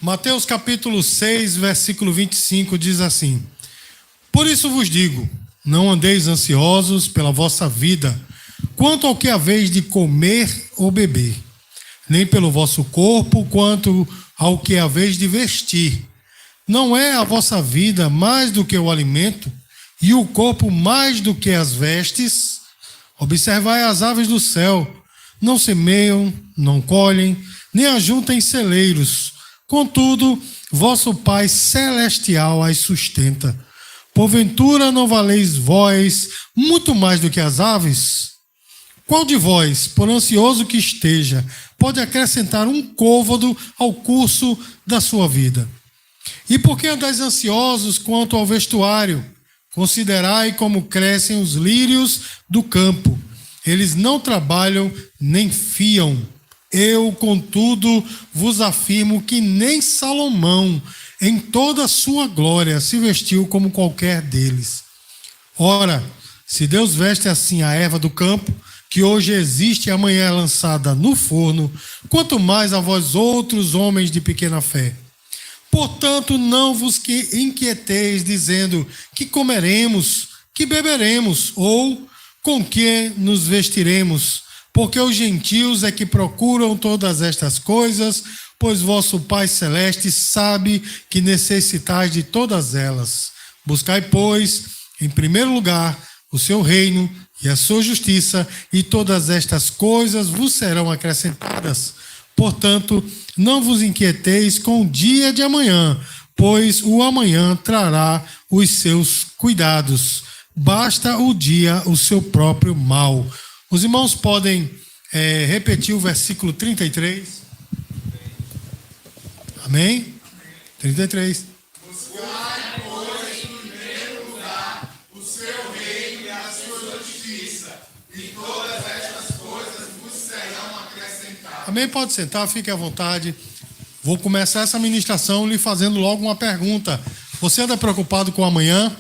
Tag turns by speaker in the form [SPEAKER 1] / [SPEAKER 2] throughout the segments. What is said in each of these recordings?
[SPEAKER 1] Mateus capítulo 6, versículo 25 diz assim: Por isso vos digo, não andeis ansiosos pela vossa vida, quanto ao que haveis de comer ou beber, nem pelo vosso corpo, quanto ao que haveis de vestir. Não é a vossa vida mais do que o alimento, e o corpo mais do que as vestes? Observai as aves do céu, não semeiam, não colhem, nem ajuntam em celeiros. Contudo, vosso Pai celestial as sustenta. Porventura não valeis vós muito mais do que as aves? Qual de vós, por ansioso que esteja, pode acrescentar um côvado ao curso da sua vida? E por que andais ansiosos quanto ao vestuário? Considerai como crescem os lírios do campo. Eles não trabalham nem fiam. Eu, contudo, vos afirmo que nem Salomão, em toda a sua glória, se vestiu como qualquer deles. Ora, se Deus veste assim a erva do campo, que hoje existe e amanhã é lançada no forno, quanto mais a vós outros homens de pequena fé. Portanto, não vos inquieteis, dizendo que comeremos, que beberemos, ou com que nos vestiremos, porque os gentios é que procuram todas estas coisas, pois vosso Pai Celeste sabe que necessitais de todas elas. Buscai, pois, em primeiro lugar, o seu reino e a sua justiça, e todas estas coisas vos serão acrescentadas. Portanto, não vos inquieteis com o dia de amanhã, pois o amanhã trará os seus cuidados. Basta o dia o seu próprio mal. Os irmãos podem repetir o versículo 33? Amém? 33.
[SPEAKER 2] Buscai, pois, em primeiro lugar, o seu reino e a sua justiça, e todas estas coisas vos serão acrescentadas.
[SPEAKER 1] Amém? Pode sentar, fique à vontade. Vou começar essa ministração lhe fazendo logo uma pergunta. Você anda preocupado com o amanhã?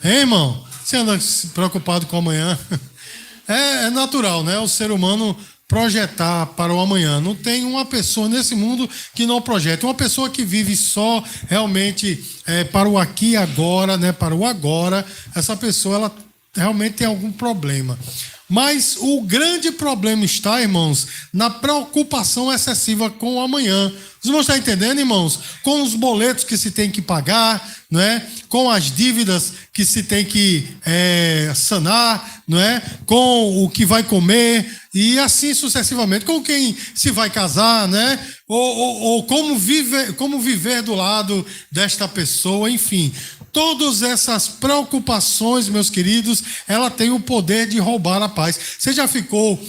[SPEAKER 1] Hein, irmão? Você anda preocupado com o amanhã? É natural, né? O ser humano projetar para o amanhã. Não tem uma pessoa nesse mundo que não projete. Uma pessoa que vive só realmente para o aqui e agora, né? Para o agora, essa pessoa ela realmente tem algum problema. Mas o grande problema está, irmãos, na preocupação excessiva com o amanhã. Os irmãos estão entendendo, irmãos? Com os boletos que se tem que pagar, não é? Com as dívidas que se tem que sanar, não é? Com o que vai comer e assim sucessivamente. Com quem se vai casar, né? Ou como viver do lado desta pessoa, enfim. Todas essas preocupações, meus queridos, ela tem o poder de roubar a paz. Você já ficou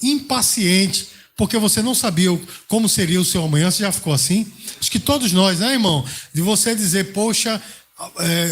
[SPEAKER 1] impaciente porque você não sabia como seria o seu amanhã? Você já ficou assim? Acho que todos nós, né, irmão? De você dizer, poxa,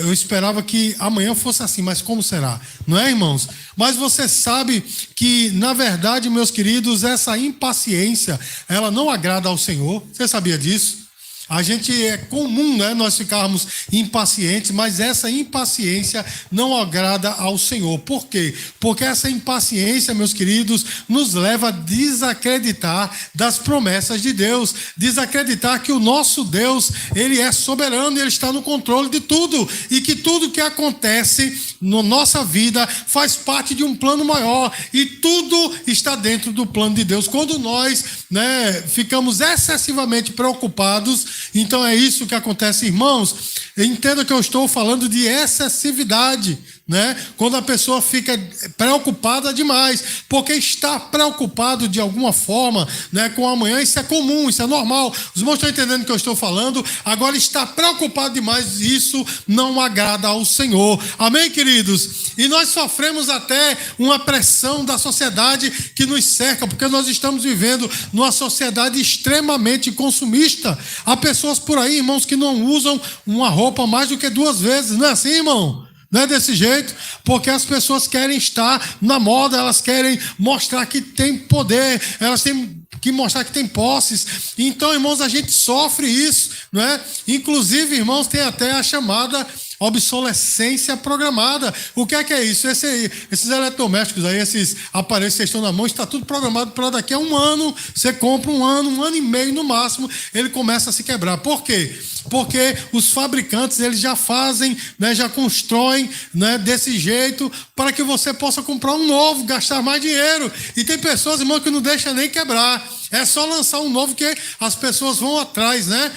[SPEAKER 1] eu esperava que amanhã fosse assim, mas como será? Não é, irmãos? Mas você sabe que, na verdade, meus queridos, essa impaciência, ela não agrada ao Senhor. Você sabia disso? A gente é comum, né, nós ficarmos impacientes, mas essa impaciência não agrada ao Senhor. Por quê? Porque essa impaciência, meus queridos, nos leva a desacreditar das promessas de Deus, desacreditar que o nosso Deus, ele é soberano e ele está no controle de tudo, e que tudo que acontece na nossa vida faz parte de um plano maior, e tudo está dentro do plano de Deus. Quando nós, né, ficamos excessivamente preocupados, então é isso que acontece, irmãos. Entenda que eu estou falando de excessividade, né? Quando a pessoa fica preocupada demais, porque está preocupado de alguma forma, né, com o amanhã, isso é comum, isso é normal. Os irmãos estão entendendo o que eu estou falando? Agora, está preocupado demais, isso não agrada ao Senhor. Amém, queridos? E nós sofremos até uma pressão da sociedade que nos cerca, porque nós estamos vivendo numa sociedade extremamente consumista. Há pessoas por aí, irmãos, que não usam uma roupa mais do que 2 vezes. Não é assim, irmão? Não é desse jeito? Porque as pessoas querem estar na moda, elas querem mostrar que tem poder, elas têm que mostrar que tem posses. Então, irmãos, a gente sofre isso, não é? Inclusive, irmãos, tem até a chamada obsolescência programada. O que é isso? Esses eletrodomésticos aí, esses aparelhos que vocês estão na mão, está tudo programado para daqui a um ano. Você compra um ano e meio no máximo, ele começa a se quebrar. Por quê? Porque os fabricantes eles já fazem, né, já constroem, né, desse jeito para que você possa comprar um novo, gastar mais dinheiro. E tem pessoas, irmão, que não deixam nem quebrar. É só lançar um novo que as pessoas vão atrás, né?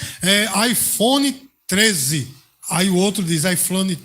[SPEAKER 1] iPhone 13. Aí o outro diz iPhone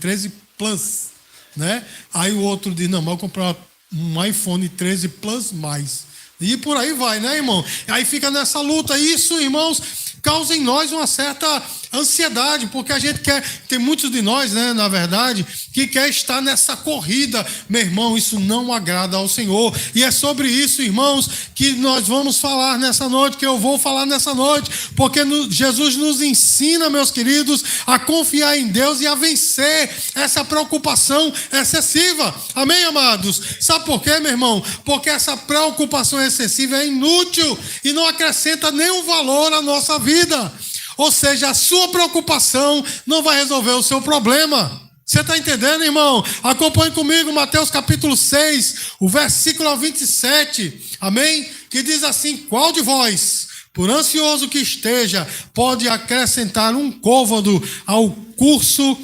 [SPEAKER 1] 13 Plus, né? Aí o outro diz, não, mas eu vou comprar um iPhone 13 Plus mais. E por aí vai, né, irmão? Aí fica nessa luta. Isso, irmãos, causa em nós uma certa ansiedade, porque a gente quer, tem muitos de nós, né, na verdade, que quer estar nessa corrida. Meu irmão, isso não agrada ao Senhor. E é sobre isso, irmãos, que nós vamos falar nessa noite, que eu vou falar nessa noite, porque Jesus nos ensina, meus queridos, a confiar em Deus e a vencer essa preocupação excessiva. Amém, amados? Sabe por quê, meu irmão? Porque essa preocupação excessiva é inútil e não acrescenta nenhum valor à nossa vida. Ou seja, a sua preocupação não vai resolver o seu problema. Você está entendendo, irmão? Acompanhe comigo Mateus capítulo 6, o versículo 27. Amém? Que diz assim: qual de vós, por ansioso que esteja, pode acrescentar um côvado ao curso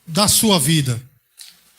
[SPEAKER 1] da sua vida?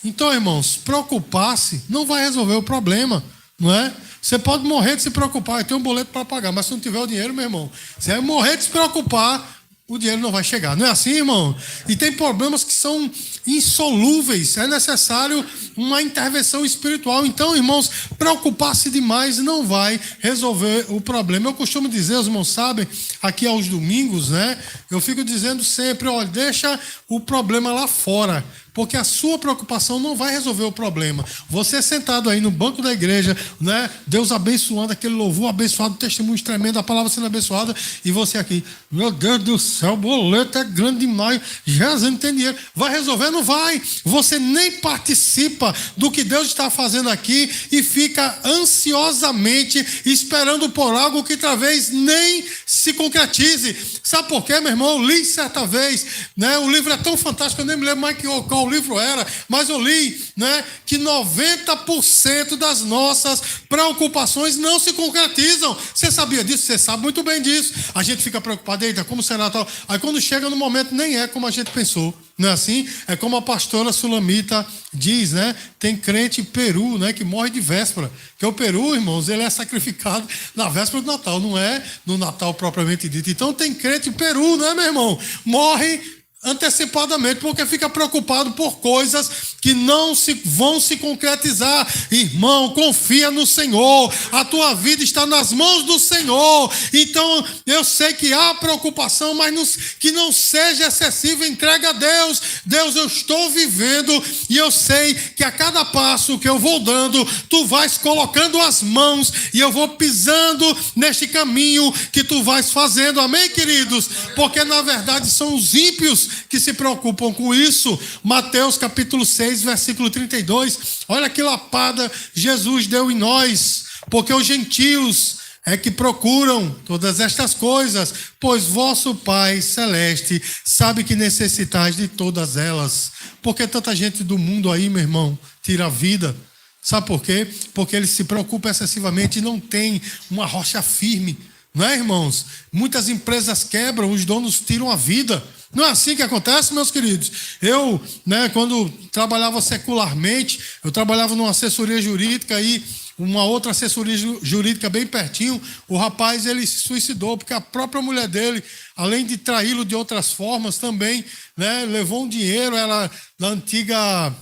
[SPEAKER 1] Então, irmãos, preocupar-se não vai resolver o problema, não é? Você pode morrer de se preocupar, eu tenho um boleto para pagar, mas se não tiver o dinheiro, meu irmão, você vai morrer de se preocupar, o dinheiro não vai chegar. Não é assim, irmão? E tem problemas que são insolúveis, é necessário uma intervenção espiritual. Então, irmãos, preocupar-se demais não vai resolver o problema. Eu costumo dizer, os irmãos sabem, aqui aos domingos, né? Eu fico dizendo sempre, olha, deixa o problema lá fora, porque a sua preocupação não vai resolver o problema. Você sentado aí no banco da igreja, né? Deus abençoando, aquele louvor abençoado, testemunho tremendo, a palavra sendo abençoada, e você aqui, meu Deus do céu, o boleto é grande demais, Jesus não tem dinheiro. Vai resolver? Não vai. Você nem participa do que Deus está fazendo aqui e fica ansiosamente esperando por algo que talvez nem se concretize. Sabe por quê, meu irmão? Eu li certa vez, né? O livro é tão fantástico, eu nem me lembro mais qual o livro era, mas eu li, né, que 90% das nossas preocupações não se concretizam. Você sabia disso? Você sabe muito bem disso. A gente fica preocupado, eita, como será tal? Aí quando chega no momento, nem é como a gente pensou. Não é assim? É como a pastora Sulamita diz, né? Tem crente peru, né, que morre de véspera. Que o peru, irmãos, ele é sacrificado na véspera do Natal, não é no Natal propriamente dito. Então tem crente peru, né, meu irmão? Morre antecipadamente, porque fica preocupado por coisas que não vão se concretizar. Irmão, confia no Senhor, a tua vida está nas mãos do Senhor. Então, eu sei que há preocupação, mas que não seja excessiva. Entrega a Deus. Deus, eu estou vivendo e eu sei que a cada passo que eu vou dando, tu vais colocando as mãos e eu vou pisando neste caminho que tu vais fazendo. Amém, queridos? Porque na verdade são os ímpios que se preocupam com isso. Mateus capítulo 6, versículo 32. Olha que lapada Jesus deu em nós. Porque os gentios é que procuram todas estas coisas, pois vosso Pai Celeste sabe que necessitais de todas elas. Porque tanta gente do mundo aí, meu irmão, tira a vida. Sabe por quê? Porque eles se preocupam excessivamente e não tem uma rocha firme. Não é, irmãos? Muitas empresas quebram, os donos tiram a vida. Não é assim que acontece, meus queridos? Eu, né, quando trabalhava secularmente, eu trabalhava numa assessoria jurídica e uma outra assessoria jurídica bem pertinho, o rapaz ele se suicidou, porque a própria mulher dele, além de traí-lo de outras formas, também, né, levou um dinheiro, ela da antiga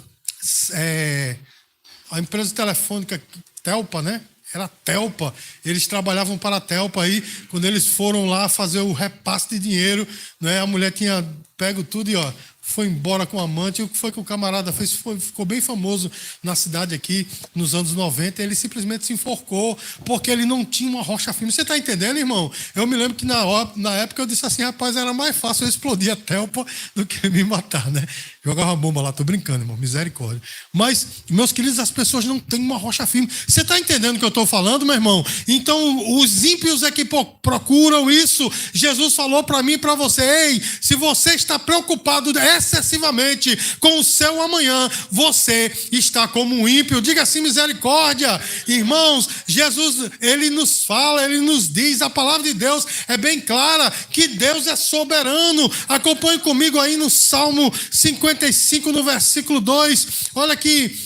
[SPEAKER 1] a empresa telefônica Telpa, né? Era Telpa, eles trabalhavam para a Telpa aí, quando eles foram lá fazer o repasse de dinheiro, né, a mulher tinha pego tudo e foi embora com o amante. E o que foi que o camarada fez? Ficou bem famoso na cidade aqui, nos anos 90, ele simplesmente se enforcou, porque ele não tinha uma rocha firme. Você está entendendo, irmão? Eu me lembro que na época eu disse assim, rapaz, era mais fácil eu explodir a Telpa do que me matar, né? Jogava bomba lá, tô brincando, irmão, misericórdia. Mas, meus queridos, as pessoas não têm uma rocha firme. Você está entendendo o que eu estou falando, meu irmão? Então, os ímpios é que procuram isso. Jesus falou para mim e para você: ei, se você está preocupado excessivamente com o seu amanhã, você está como um ímpio. Diga assim: misericórdia. Irmãos, Jesus, ele nos fala, ele nos diz, a palavra de Deus é bem clara, que Deus é soberano. Acompanhe comigo aí no Salmo 55, no versículo 2. Olha que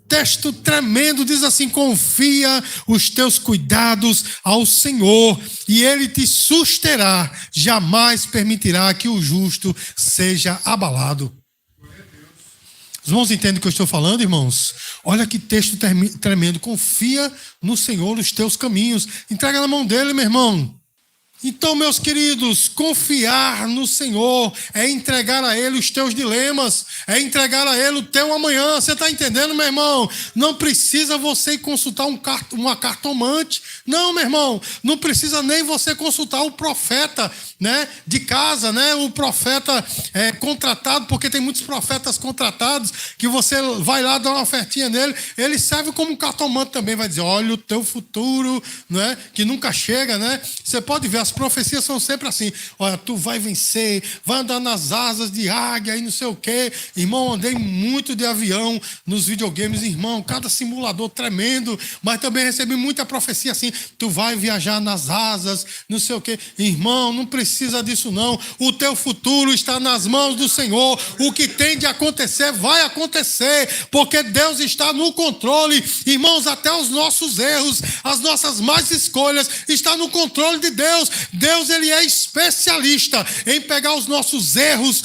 [SPEAKER 1] texto tremendo, diz assim: confia os teus cuidados ao Senhor e Ele te susterá, jamais permitirá que o justo seja abalado. Os irmãos entendem o que eu estou falando, irmãos? Olha que texto tremendo. Confia no Senhor os teus caminhos. Entrega na mão dele, meu irmão. Então, meus queridos, confiar no Senhor é entregar a Ele os teus dilemas, é entregar a Ele o teu amanhã. Você está entendendo, meu irmão? Não precisa você ir consultar uma cartomante. Não, meu irmão, não precisa nem você consultar o profeta, né, de casa, né, o profeta contratado, porque tem muitos profetas contratados que você vai lá dar uma ofertinha nele, ele serve como um cartomante também, vai dizer: olha o teu futuro, né, que nunca chega, né? Você pode ver, as profecias são sempre assim: olha, tu vai vencer, vai andar nas asas de águia e não sei o quê. Irmão, andei muito de avião nos videogames, irmão, cada simulador tremendo, mas também recebi muita profecia assim: tu vai viajar nas asas, não sei o quê. Irmão, não precisa disso não. O teu futuro está nas mãos do Senhor. O que tem de acontecer, vai acontecer, porque Deus está no controle. Irmãos, até os nossos erros, as nossas más escolhas, está no controle de Deus. Deus, ele é especialista em pegar os nossos erros,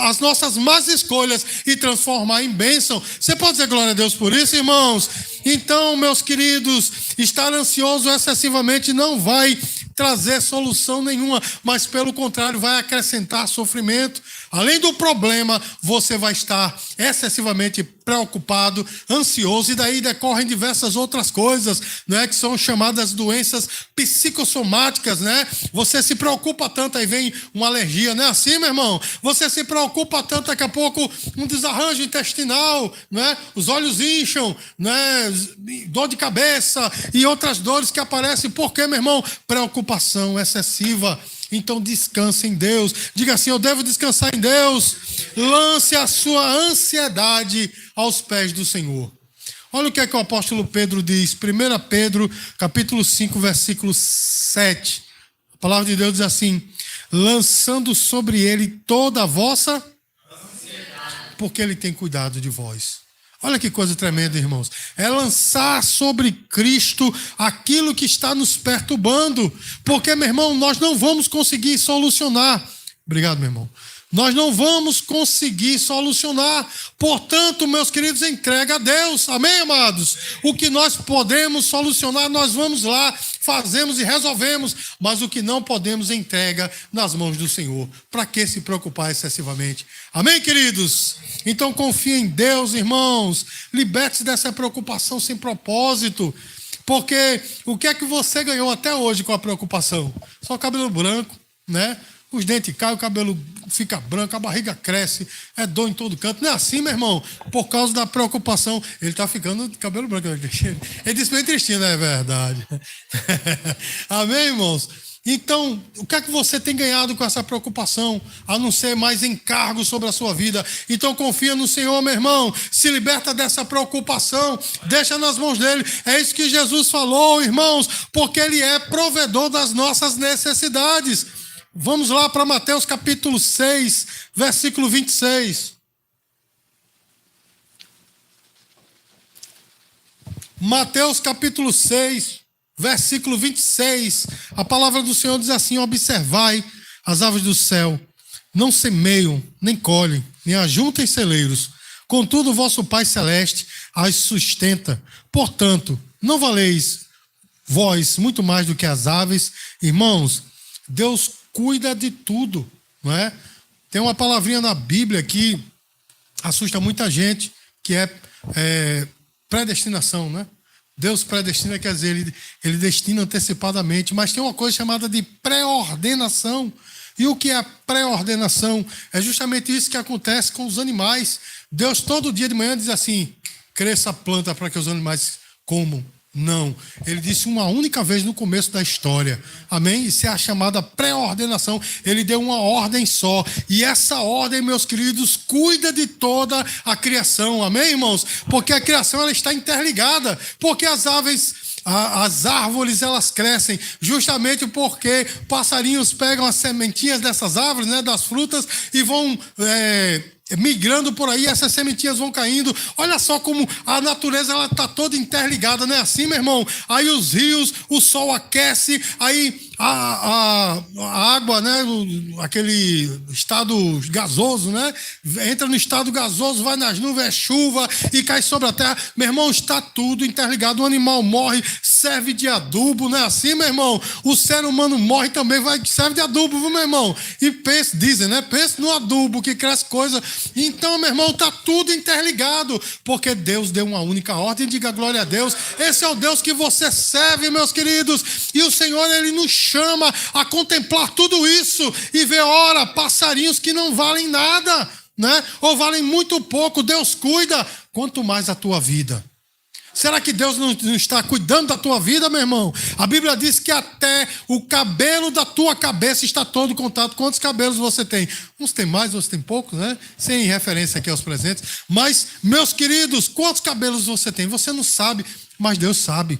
[SPEAKER 1] as nossas más escolhas e transformar em bênção. Você pode dizer glória a Deus por isso, irmãos? Então, meus queridos, estar ansioso excessivamente não vai trazer solução nenhuma, mas pelo contrário, vai acrescentar sofrimento. Além do problema, você vai estar excessivamente preocupado, ansioso, e daí decorrem diversas outras coisas, né, que são chamadas doenças psicossomáticas, né? Você se preocupa tanto, aí vem uma alergia, não é assim, meu irmão? Você se preocupa tanto, daqui a pouco um desarranjo intestinal, né? Os olhos incham, né? Dor de cabeça e outras dores que aparecem. Por quê, meu irmão? Preocupação excessiva. Então descanse em Deus. Diga assim: eu devo descansar em Deus. Lance a sua ansiedade aos pés do Senhor. Olha o que é que o apóstolo Pedro diz. 1 Pedro, capítulo 5, versículo 7. A palavra de Deus diz assim: lançando sobre ele toda a vossa ansiedade, porque ele tem cuidado de vós. Olha que coisa tremenda, irmãos. É lançar sobre Cristo aquilo que está nos perturbando. Porque, meu irmão, nós não vamos conseguir solucionar. Obrigado, meu irmão. Nós não vamos conseguir solucionar. Portanto, meus queridos, entrega a Deus. Amém, amados? O que nós podemos solucionar, nós vamos lá, fazemos e resolvemos. Mas o que não podemos, entrega nas mãos do Senhor. Para que se preocupar excessivamente? Amém, queridos? Então confie em Deus, irmãos. Liberte-se dessa preocupação sem propósito. Porque o que é que você ganhou até hoje com a preocupação? Só o cabelo branco, né? Os dentes caem, o cabelo fica branco, a barriga cresce, é dor em todo canto. Não é assim, meu irmão? Por causa da preocupação. Ele está ficando de cabelo branco. Ele disse bem tristinho, não é verdade? Amém, irmãos? Então, o que é que você tem ganhado com essa preocupação? A não ser mais encargo sobre a sua vida. Então, confia no Senhor, meu irmão. Se liberta dessa preocupação. Deixa nas mãos dele. É isso que Jesus falou, irmãos. Porque ele é provedor das nossas necessidades. Vamos lá para Mateus capítulo 6, versículo 26. Mateus capítulo 6, versículo 26. A palavra do Senhor diz assim: observai as aves do céu, não semeiam, nem colhem, nem ajuntem celeiros. Contudo, o vosso Pai Celeste as sustenta. Portanto, não valeis vós muito mais do que as aves? Irmãos, Deus cuida de tudo, não é? Tem uma palavrinha na Bíblia que assusta muita gente, que é predestinação, né? Deus predestina, quer dizer, ele destina antecipadamente, mas tem uma coisa chamada de pré-ordenação. E o que é a pré-ordenação? É justamente isso que acontece com os animais. Deus todo dia de manhã diz assim, cresça a planta para que os animais comam. Não, ele disse uma única vez no começo da história, amém? Isso é a chamada pré-ordenação, ele deu uma ordem só, e essa ordem, meus queridos, cuida de toda a criação, amém, irmãos? Porque a criação ela está interligada, porque as árvores elas crescem justamente porque passarinhos pegam as sementinhas dessas árvores, né, das frutas, e vão migrando por aí, essas sementinhas vão caindo. Olha só como a natureza ela está toda interligada, não é assim, meu irmão? Aí os rios, o sol aquece, aí a água, né, aquele estado gasoso, né, entra no estado gasoso, vai nas nuvens, é chuva e cai sobre a terra. Meu irmão, está tudo interligado. O animal morre, serve de adubo, não é assim, meu irmão? O ser humano morre também, serve de adubo, viu, meu irmão? E dizem, né, pensa no adubo que cresce coisa. Então, meu irmão, está tudo interligado, porque Deus deu uma única ordem. Diga glória a Deus. Esse é o Deus que você serve, meus queridos, e o Senhor, ele nos chama a contemplar tudo isso e ver, ora, passarinhos que não valem nada, né? Ou valem muito pouco. Deus cuida, quanto mais a tua vida. Será que Deus não está cuidando da tua vida, meu irmão? A Bíblia diz que até o cabelo da tua cabeça está todo contado. Quantos cabelos você tem? Uns tem mais, outros tem poucos, né? Sem referência aqui aos presentes. Mas, meus queridos, quantos cabelos você tem? Você não sabe, mas Deus sabe.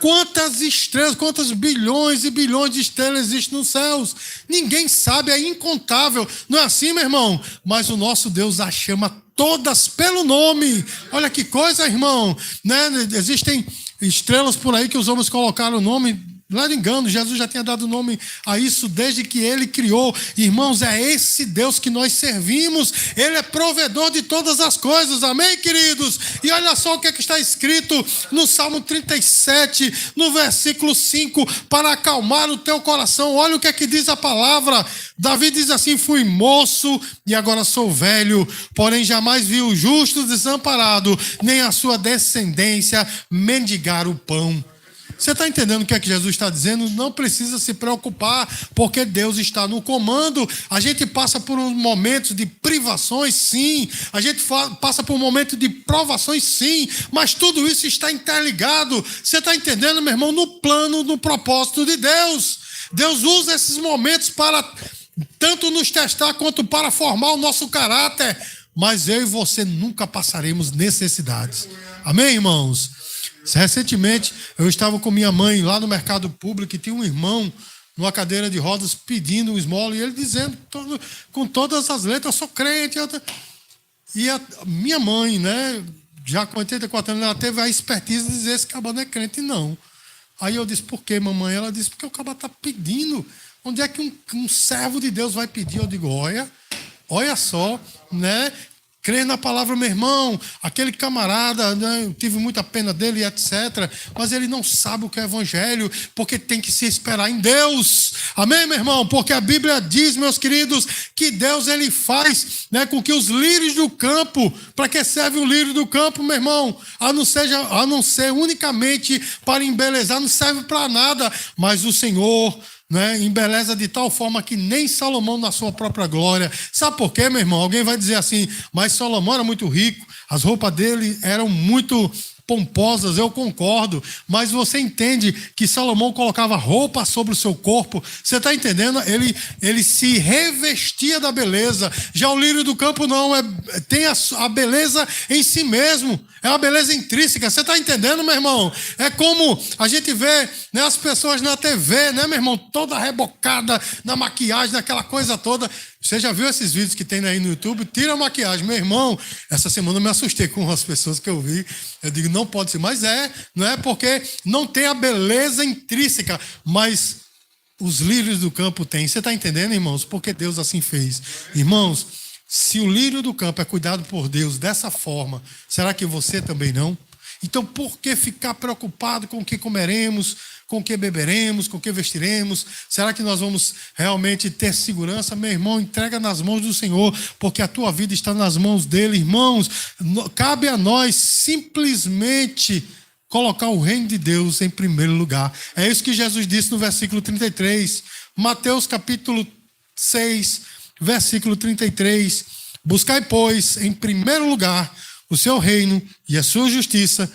[SPEAKER 1] Quantas estrelas, quantos bilhões e bilhões de estrelas existem nos céus? Ninguém sabe, é incontável. Não é assim, meu irmão? Mas o nosso Deus as chama todas pelo nome. Olha que coisa, irmão. Né? Existem estrelas por aí que os homens colocaram o nome. Não era engano, Jesus já tinha dado nome a isso desde que ele criou. Irmãos, é esse Deus que nós servimos. Ele é provedor de todas as coisas, amém, queridos? E olha só o que está escrito no Salmo 37, no versículo 5, para acalmar o teu coração. Olha o que é que diz a palavra. Davi diz assim, fui moço e agora sou velho, porém jamais vi o justo desamparado, nem a sua descendência mendigar o pão. Você está entendendo o que é que Jesus está dizendo? Não precisa se preocupar, porque Deus está no comando. A gente passa por uns momentos de privações, sim. A gente passa por um momento de provações, sim. Mas tudo isso está interligado. Você está entendendo, meu irmão? No plano, no propósito de Deus. Deus usa esses momentos para tanto nos testar quanto para formar o nosso caráter. Mas eu e você nunca passaremos necessidades. Amém, irmãos? Recentemente, eu estava com minha mãe lá no mercado público e tinha um irmão numa cadeira de rodas pedindo um esmola e ele dizendo com todas as letras, eu sou crente. E a minha mãe, né, já com 84 anos, ela teve a expertise de dizer esse cabra não é crente, não. Aí eu disse, por quê, mamãe? Ela disse, porque o cabra está pedindo. Onde é que um servo de Deus vai pedir? Eu digo, olha só, né? Crer na palavra, meu irmão, aquele camarada, né, eu tive muita pena dele, etc. Mas ele não sabe o que é evangelho, porque tem que se esperar em Deus. Amém, meu irmão? Porque a Bíblia diz, meus queridos, que Deus ele faz, né, com que os lírios do campo, para que serve o lírio do campo, meu irmão? A não ser unicamente para embelezar, não serve para nada. Mas o Senhor, né, embeleza de tal forma que nem Salomão na sua própria glória. Sabe por quê, meu irmão? Alguém vai dizer assim, mas Salomão era muito rico, as roupas dele eram muito pomposas, eu concordo, mas você entende que Salomão colocava roupa sobre o seu corpo? Você está entendendo? Ele se revestia da beleza. Já o lírio do campo não, tem a beleza em si mesmo, é uma beleza intrínseca. Você está entendendo, meu irmão? É como a gente vê, né, as pessoas na TV, né, meu irmão, toda rebocada na maquiagem, naquela coisa toda. Você já viu esses vídeos que tem aí no YouTube? Tira a maquiagem. Meu irmão, essa semana eu me assustei com as pessoas que eu vi. Eu digo, não pode ser. Mas não é porque não tem a beleza intrínseca, mas os lírios do campo têm. Você está entendendo, irmãos? Porque Deus assim fez. Irmãos, se o lírio do campo é cuidado por Deus dessa forma, será que você também não? Então, por que ficar preocupado com o que comeremos, com o que beberemos, com o que vestiremos? Será que nós vamos realmente ter segurança? Meu irmão, entrega nas mãos do Senhor, porque a tua vida está nas mãos dele. Irmãos, cabe a nós simplesmente colocar o reino de Deus em primeiro lugar. É isso que Jesus disse no versículo 33. Mateus capítulo 6, versículo 33. Buscai, pois, em primeiro lugar o seu reino e a sua justiça,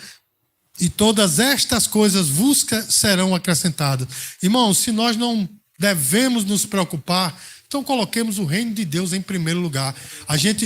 [SPEAKER 1] e todas estas coisas vos serão acrescentadas. Irmãos, se nós não devemos nos preocupar, então coloquemos o reino de Deus em primeiro lugar.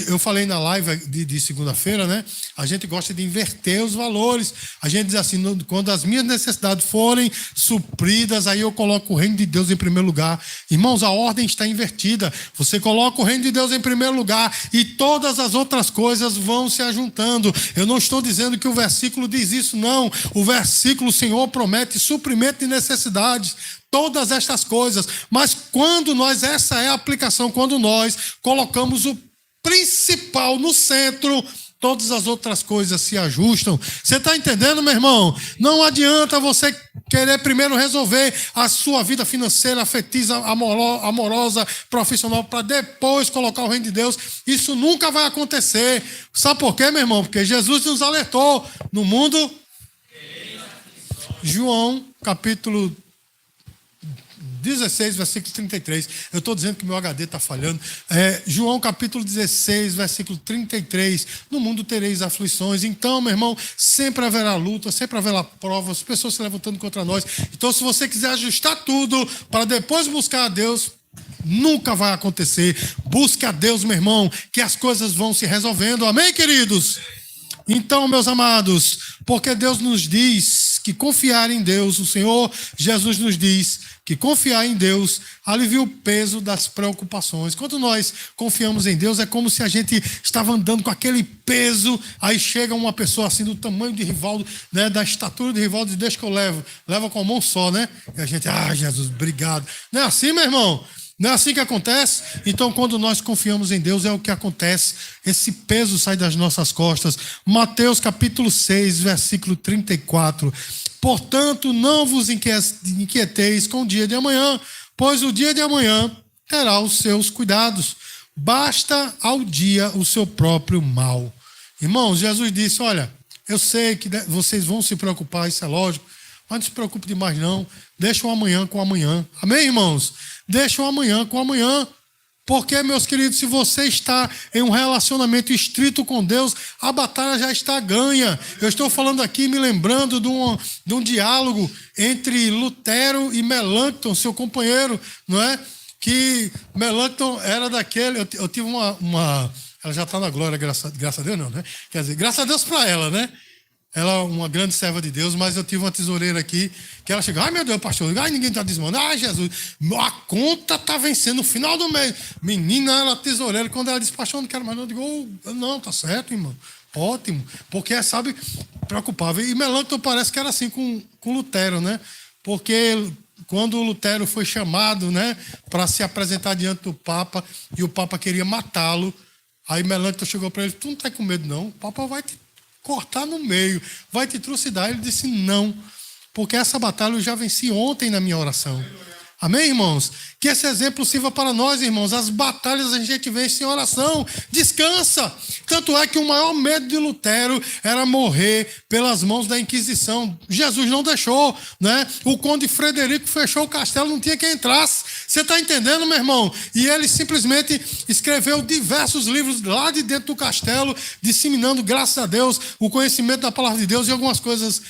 [SPEAKER 1] Eu falei na live de segunda-feira, né? A gente gosta de inverter os valores. A gente diz assim, quando as minhas necessidades forem supridas, aí eu coloco o reino de Deus em primeiro lugar. Irmãos, a ordem está invertida. Você coloca o reino de Deus em primeiro lugar e todas as outras coisas vão se ajuntando. Eu não estou dizendo que o versículo diz isso, não. O versículo, o Senhor promete suprimento de necessidades. Todas estas coisas, mas essa é a aplicação, quando nós colocamos o principal no centro, todas as outras coisas se ajustam. Você está entendendo, meu irmão? Não adianta você querer primeiro resolver a sua vida financeira, afetiva, amorosa, profissional, para depois colocar o reino de Deus. Isso nunca vai acontecer. Sabe por quê, meu irmão? Porque Jesus nos alertou. No mundo... João, capítulo 16, versículo 33. Eu estou dizendo que meu HD está falhando. João capítulo 16, versículo 33. No mundo tereis aflições. Então, meu irmão, sempre haverá luta, sempre haverá provas, pessoas se levantando contra nós. Então, se você quiser ajustar tudo para depois buscar a Deus, nunca vai acontecer. Busque a Deus, meu irmão, que as coisas vão se resolvendo. Amém, queridos? Então, meus amados, porque Deus nos diz que confiar em Deus, o Senhor Jesus nos diz que confiar em Deus alivia o peso das preocupações. Quando nós confiamos em Deus, é como se a gente estava andando com aquele peso, aí chega uma pessoa assim do tamanho de Rivaldo, né, da estatura de Rivaldo, e diz, deixa que eu levo. Leva com a mão só, né? E a gente, Jesus, obrigado. Não é assim, meu irmão? Não é assim que acontece? Então, quando nós confiamos em Deus, é o que acontece. Esse peso sai das nossas costas. Mateus capítulo 6, versículo 34. Portanto, não vos inquieteis com o dia de amanhã, pois o dia de amanhã terá os seus cuidados. Basta ao dia o seu próprio mal. Irmãos, Jesus disse, olha, eu sei que vocês vão se preocupar, isso é lógico, mas não se preocupe demais não. Deixa o amanhã com o amanhã. Amém, irmãos? Deixa o amanhã com o amanhã. Porque, meus queridos, se você está em um relacionamento estrito com Deus, a batalha já está ganha. Eu estou falando aqui, me lembrando de um diálogo entre Lutero e Melanchthon, seu companheiro, não é? Que Melanchthon era daquele... Eu tive uma ela já está na glória, graças a Deus não, né? Quer dizer, graças a Deus para ela, né? Ela é uma grande serva de Deus, mas eu tive uma tesoureira aqui, que ela chegou, meu Deus, pastor, ninguém está dizimando. Jesus, a conta está vencendo no final do mês. Menina, ela é tesoureira, quando ela disse, pastor, não quero mais não, eu digo, não, tá certo, irmão, ótimo, porque, sabe, preocupável. E Melanchthon parece que era assim com Lutero, né? Porque quando Lutero foi chamado, né, para se apresentar diante do Papa, e o Papa queria matá-lo, aí Melanchthon chegou para ele, tu não está com medo não, o Papa vai te cortar no meio, vai te trucidar. Ele disse não, porque essa batalha eu já venci ontem na minha oração. Amém, irmãos? Que esse exemplo sirva para nós, irmãos. As batalhas a gente vence em oração. Descansa. Tanto é que o maior medo de Lutero era morrer pelas mãos da Inquisição. Jesus não deixou, né? O conde Frederico fechou o castelo, não tinha quem entrasse. Você está entendendo, meu irmão? E ele simplesmente escreveu diversos livros lá de dentro do castelo, disseminando, graças a Deus, o conhecimento da palavra de Deus e algumas coisas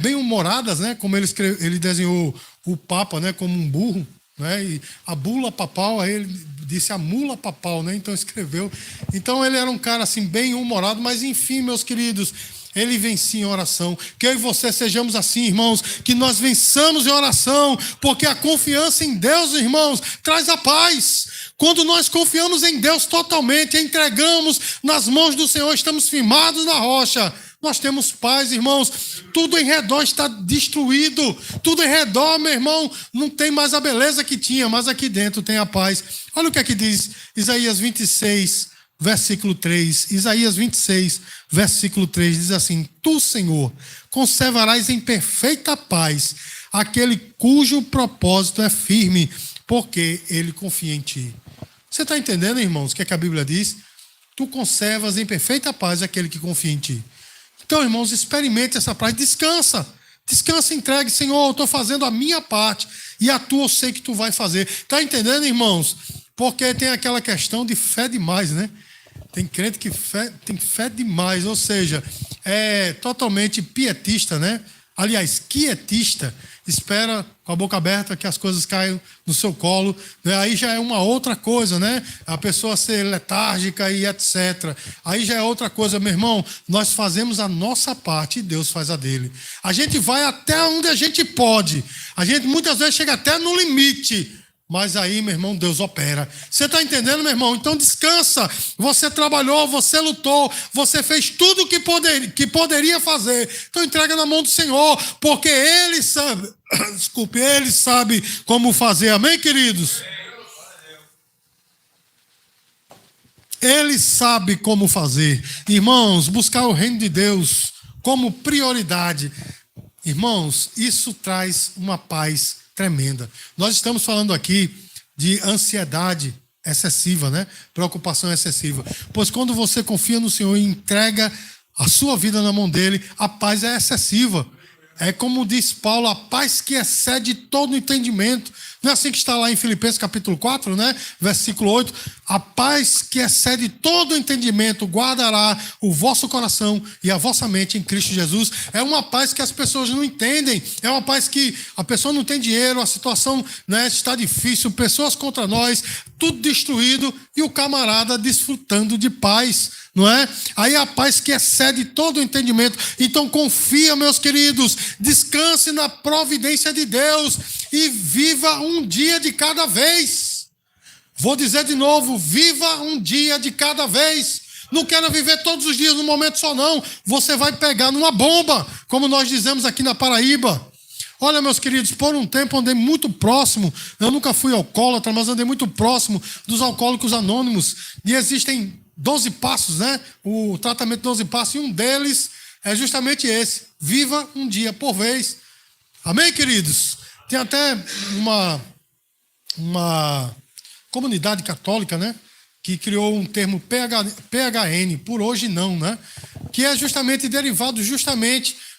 [SPEAKER 1] bem humoradas, né? Como ele desenhou o Papa, né, como um burro, né? E a bula papal, aí ele disse a mula papal, né? Então escreveu. Então ele era um cara assim bem humorado, mas enfim, meus queridos, ele vencia em oração. Que eu e você sejamos assim, irmãos, que nós vençamos em oração, porque a confiança em Deus, irmãos, traz a paz. Quando nós confiamos em Deus totalmente, entregamos nas mãos do Senhor, estamos firmados na rocha, nós temos paz, irmãos. Tudo em redor está destruído. Tudo em redor, meu irmão, não tem mais a beleza que tinha, mas aqui dentro tem a paz. Olha o que é que diz Isaías 26, versículo 3. Isaías 26, versículo 3 diz assim: Tu, Senhor, conservarás em perfeita paz aquele cujo propósito é firme, porque ele confia em ti. Você está entendendo, irmãos, o que é que a Bíblia diz? Tu conservas em perfeita paz aquele que confia em ti. Então, irmãos, experimente essa paz, descansa. Descansa, entregue, Senhor, eu estou fazendo a minha parte e a tua eu sei que tu vai fazer. Está entendendo, irmãos? Porque tem aquela questão de fé demais, né? Tem crente que tem fé demais, ou seja, é totalmente pietista, né? Aliás, quietista, espera com a boca aberta que as coisas caiam no seu colo, né? Aí já é uma outra coisa, né? A pessoa ser letárgica e etc. Aí já é outra coisa, meu irmão. Nós fazemos a nossa parte e Deus faz a dele. A gente vai até onde a gente pode. A gente muitas vezes chega até no limite. Mas aí, meu irmão, Deus opera. Você está entendendo, meu irmão? Então descansa. Você trabalhou, você lutou, você fez tudo o que poderia fazer. Então entrega na mão do Senhor, porque Ele sabe, desculpe, Ele sabe como fazer. Amém, queridos? Ele sabe como fazer. Irmãos, buscar o reino de Deus como prioridade. Irmãos, isso traz uma paz tremenda. Nós estamos falando aqui de ansiedade excessiva, né? Preocupação excessiva. Pois quando você confia no Senhor e entrega a sua vida na mão dele, a paz é excessiva. É como diz Paulo, a paz que excede todo entendimento. Não é assim que está lá em Filipenses capítulo 4, né? Versículo 8. A paz que excede todo entendimento guardará o vosso coração e a vossa mente em Cristo Jesus. É uma paz que as pessoas não entendem. É uma paz que a pessoa não tem dinheiro, a situação, né, está difícil, pessoas contra nós, tudo destruído e o camarada desfrutando de paz. Não é? Aí a paz que excede todo o entendimento. Então confia, meus queridos, descanse na providência de Deus e viva um dia de cada vez. Vou dizer de novo, viva um dia de cada vez. Não quero viver todos os dias num momento só não. Você vai pegar numa bomba, como nós dizemos aqui na Paraíba. Olha, meus queridos, por um tempo andei muito próximo, eu nunca fui alcoólatra, mas andei muito próximo dos alcoólicos anônimos. E existem 12 passos, né? O tratamento 12 passos, e um deles é justamente esse. Viva um dia por vez. Amém, queridos? Tem até uma comunidade católica, né? Que criou um termo PHN, por hoje não, né? Que é justamente derivado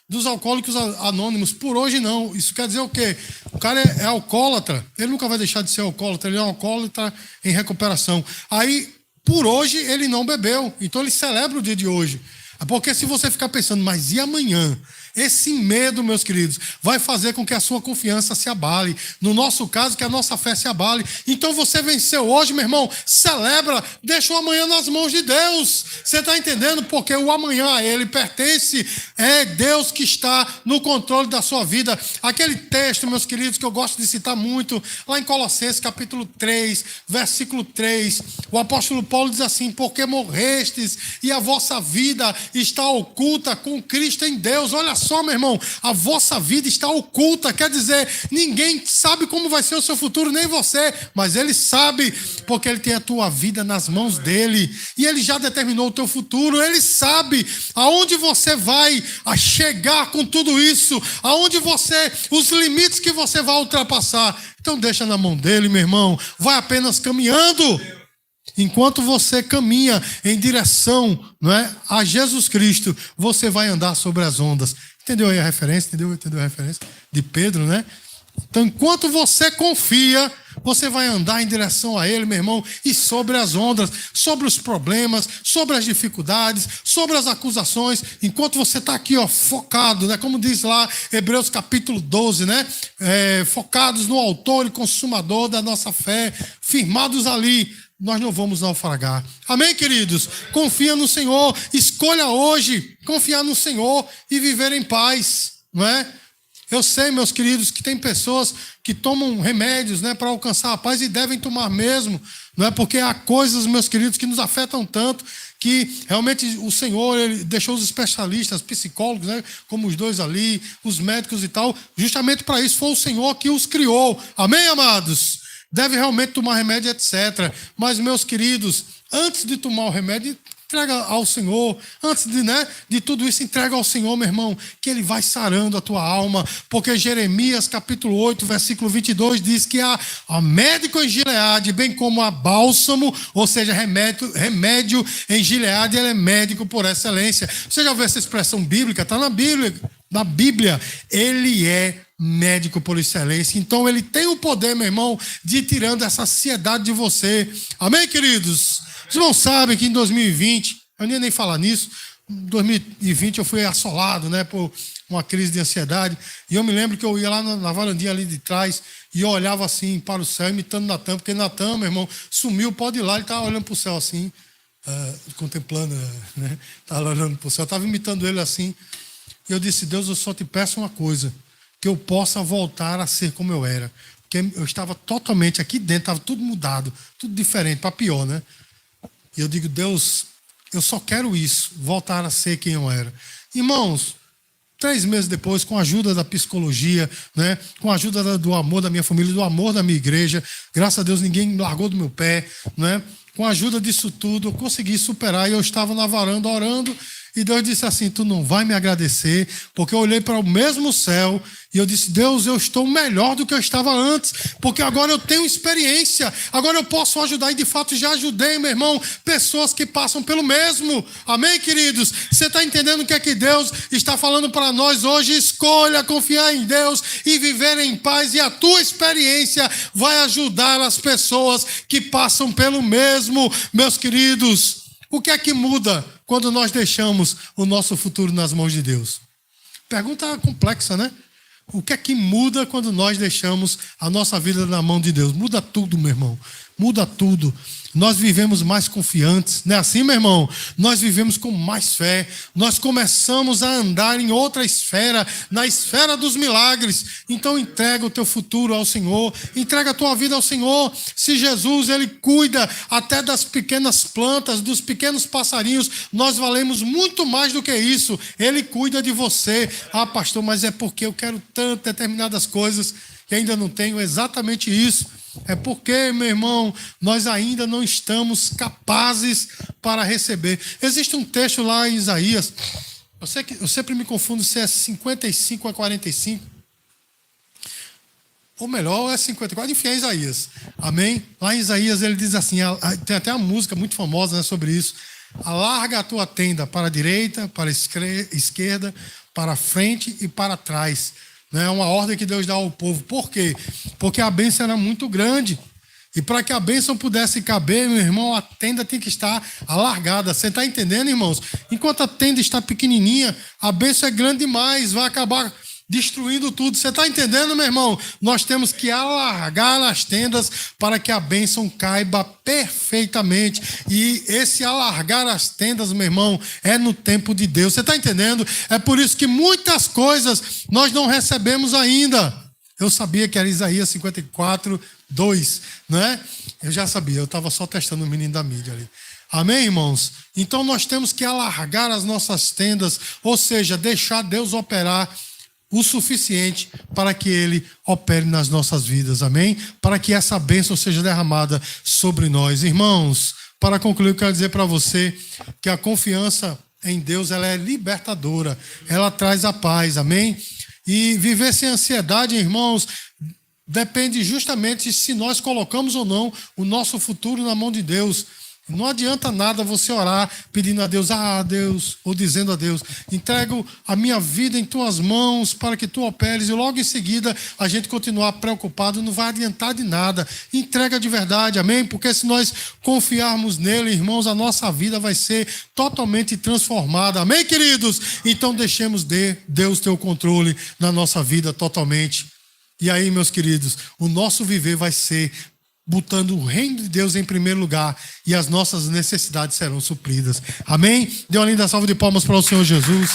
[SPEAKER 1] dos alcoólicos anônimos, por hoje não. Isso quer dizer o quê? O cara é alcoólatra, ele nunca vai deixar de ser alcoólatra, ele é um alcoólatra em recuperação. Aí, por hoje, ele não bebeu, então ele celebra o dia de hoje. Porque se você ficar pensando, mas e amanhã? Esse medo, meus queridos, vai fazer com que a sua confiança se abale. No nosso caso, que a nossa fé se abale. Então você venceu hoje, meu irmão, celebra, deixa o amanhã nas mãos de Deus. Você está entendendo? Porque o amanhã a Ele pertence. É Deus que está no controle da sua vida. Aquele texto, meus queridos, que eu gosto de citar muito, lá em Colossenses capítulo 3, versículo 3, o apóstolo Paulo diz assim: porque morrestes e a vossa vida está oculta com Cristo em Deus. Olha só, meu irmão, a vossa vida está oculta, quer dizer, ninguém sabe como vai ser o seu futuro, nem você, mas Ele sabe, porque Ele tem a tua vida nas mãos dEle, e Ele já determinou o teu futuro. Ele sabe aonde você vai chegar com tudo isso, os limites que você vai ultrapassar. Então deixa na mão dEle, meu irmão, vai apenas caminhando. Enquanto você caminha em direção, não é, a Jesus Cristo, você vai andar sobre as ondas. Entendeu aí a referência? Entendeu a referência de Pedro, né? Então, enquanto você confia, você vai andar em direção a Ele, meu irmão, e sobre as ondas, sobre os problemas, sobre as dificuldades, sobre as acusações. Enquanto você está aqui, ó, focado, né? Como diz lá Hebreus capítulo 12, né? Focados no autor e consumador da nossa fé, firmados ali, nós não vamos naufragar. Amém, queridos? Confia no Senhor. Escolha hoje confiar no Senhor e viver em paz, não é? Eu sei, meus queridos, que tem pessoas que tomam remédios, né, para alcançar a paz, e devem tomar mesmo, não é? Porque há coisas, meus queridos, que nos afetam tanto que realmente o Senhor, Ele deixou os especialistas, psicólogos, né, como os dois ali, os médicos e tal, justamente para isso. Foi o Senhor que os criou. Amém, amados? Deve realmente tomar remédio, etc. Mas, meus queridos, antes de tomar o remédio, entrega ao Senhor. Antes de tudo isso, entrega ao Senhor, meu irmão, que Ele vai sarando a tua alma. Porque Jeremias, capítulo 8, versículo 22, diz que há médico em Gileade, bem como há bálsamo, ou seja, remédio em Gileade. Ele é médico por excelência. Você já viu essa expressão bíblica? Está na Bíblia. Na Bíblia, Ele é médico por excelência. Então ele tem o poder, meu irmão, de ir tirando essa ansiedade de você. Amém, queridos? Os irmãos sabem que em 2020, eu nem ia nem falar nisso, em 2020 eu fui assolado, né, por uma crise de ansiedade. E eu me lembro que eu ia lá na varandinha ali de trás e eu olhava assim para o céu, imitando Natan, porque Natan, meu irmão, sumiu, pode ir lá, ele estava olhando para o céu assim, contemplando, né? Estava olhando para o céu, eu estava imitando ele assim. E eu disse: Deus, eu só te peço uma coisa, que eu possa voltar a ser como eu era. Porque eu estava totalmente aqui dentro, estava tudo mudado, tudo diferente, para pior, né? E eu digo: Deus, eu só quero isso, voltar a ser quem eu era. Irmãos, 3 meses depois, com a ajuda da psicologia, né, com a ajuda do amor da minha família, do amor da minha igreja, graças a Deus ninguém me largou do meu pé, né? Com a ajuda disso tudo, eu consegui superar. E eu estava na varanda orando, e Deus disse assim: tu não vai me agradecer, porque eu olhei para o mesmo céu e eu disse: Deus, eu estou melhor do que eu estava antes, porque agora eu tenho experiência, agora eu posso ajudar. E de fato já ajudei, meu irmão, pessoas que passam pelo mesmo. Amém, queridos? Você está entendendo o que é que Deus está falando para nós hoje? Escolha confiar em Deus e viver em paz, e a tua experiência vai ajudar as pessoas que passam pelo mesmo. Meus queridos, o que é que muda quando nós deixamos o nosso futuro nas mãos de Deus? Pergunta complexa, né? O que é que muda quando nós deixamos a nossa vida na mão de Deus? Muda tudo, meu irmão. Muda tudo. Nós vivemos mais confiantes, não é assim, meu irmão? Nós vivemos com mais fé. Nós começamos a andar em outra esfera, na esfera dos milagres. Então entrega o teu futuro ao Senhor, entrega a tua vida ao Senhor. Se Jesus, Ele cuida até das pequenas plantas, dos pequenos passarinhos, nós valemos muito mais do que isso. Ele cuida de você. Ah, pastor, mas é porque eu quero tanto determinadas coisas que ainda não tenho. Exatamente isso. É porque, meu irmão, nós ainda não estamos capazes para receber. Existe um texto lá em Isaías, eu sempre me confundo se é 55 a 45, ou melhor, é 54, enfim, é Isaías. Amém? Lá em Isaías ele diz assim, tem até uma música muito famosa, né, sobre isso: alarga a tua tenda para a direita, para a esquerda, para a frente e para trás. É uma ordem que Deus dá ao povo. Por quê? Porque a bênção era muito grande. E para que a bênção pudesse caber, meu irmão, a tenda tem que estar alargada. Você está entendendo, irmãos? Enquanto a tenda está pequenininha, a bênção é grande demais, vai acabar destruindo tudo. Você está entendendo, meu irmão? Nós temos que alargar as tendas para que a bênção caiba perfeitamente. E esse alargar as tendas, meu irmão, é no tempo de Deus. Você está entendendo? É por isso que muitas coisas nós não recebemos ainda. Eu sabia que era Isaías 54, 2, né? Eu já sabia, eu estava só testando o menino da mídia ali. Amém, irmãos? Então nós temos que alargar as nossas tendas, ou seja, deixar Deus operar o suficiente para que Ele opere nas nossas vidas, amém? Para que essa bênção seja derramada sobre nós. Irmãos, para concluir, eu quero dizer para você que a confiança em Deus, ela é libertadora, ela traz a paz, amém? E viver sem ansiedade, irmãos, depende justamente se nós colocamos ou não o nosso futuro na mão de Deus. Não adianta nada você orar pedindo a Deus: ah, Deus, ou dizendo a Deus: entrego a minha vida em tuas mãos para que tu operes, e logo em seguida a gente continuar preocupado, não vai adiantar de nada. Entrega de verdade, amém? Porque se nós confiarmos nele, irmãos, a nossa vida vai ser totalmente transformada, amém, queridos? Então deixemos Deus ter o controle na nossa vida totalmente. E aí, meus queridos, o nosso viver vai ser botando o reino de Deus em primeiro lugar, e as nossas necessidades serão supridas. Amém? Dê uma linda salva de palmas para o Senhor Jesus.